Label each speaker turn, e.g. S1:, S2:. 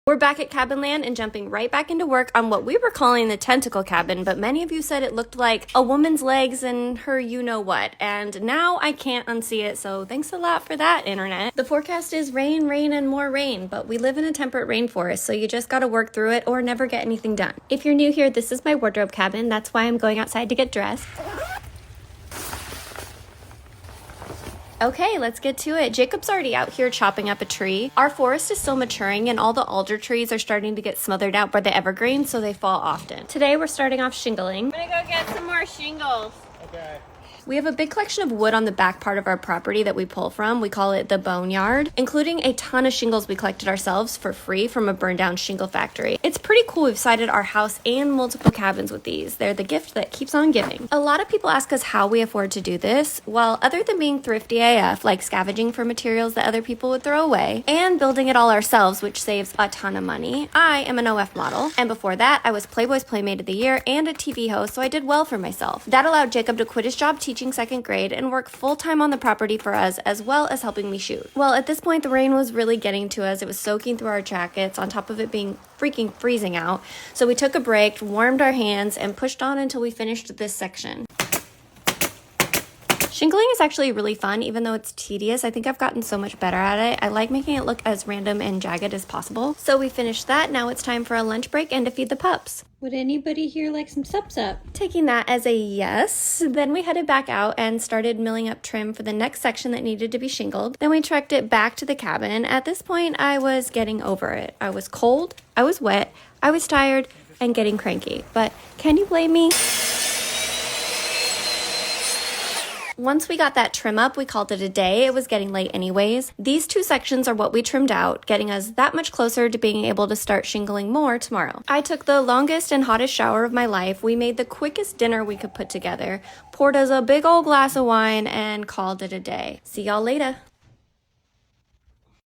S1: We're back at Cabinland and jumping right back into work on what we were calling the tentacle cabin, but many of you said it looked like a woman's legs and her you-know-what, and now I can't unsee it, so thanks a lot for that, internet. The forecast is rain, rain, and more rain, but we live in a temperate rainforest, so you just gotta work through it or never get anything done. If you're new here, this is my wardrobe cabin. That's why I'm going outside to get dressed. Okay, let's get to it. Jacob's already out here chopping up a tree. Our forest is still maturing and all the alder trees are starting to get smothered out by the evergreens, so they fall often. Today we're starting off shingling.
S2: I'm gonna go get some more shingles.
S1: Okay. We have a big collection of wood on the back part of our property that we pull from. We call it the boneyard, including a ton of shingles we collected ourselves for free from a burned down shingle factory. It's pretty cool we've sided our house and multiple cabins with these. They're the gift that keeps on giving. A lot of people ask us how we afford to do this. Well, other than being thrifty AF, like scavenging for materials that other people would throw away, and building it all ourselves, which saves a ton of money, I am an OF model. And before that, I was Playboy's Playmate of the Year and a TV host, so I did well for myself. That allowed Jacob to quit his job teaching second grade and work full-time on the property for us, as well as helping me shoot. Well, at this point the rain was really getting to us. It was soaking through our jackets on top of it being freaking freezing out, so we took a break, warmed our hands, and pushed on until we finished this section. Shingling is actually really fun, even though it's tedious. I think I've gotten so much better at it. I like making it look as random and jagged as possible. So we finished that. Now it's time for a lunch break and to feed the pups.
S2: Would anybody here like some sup?
S1: Taking that as a yes. Then we headed back out and started milling up trim for the next section that needed to be shingled. Then we trekked it back to the cabin. At this point, I was getting over it. I was cold, I was wet, I was tired, and getting cranky. But can you blame me? Once we got that trim up, we called it a day. It was getting late anyways. These two sections are what we trimmed out, getting us that much closer to being able to start shingling more tomorrow. I took the longest and hottest shower of my life. We made the quickest dinner we could put together, poured us a big old glass of wine, and called it a day. See y'all later.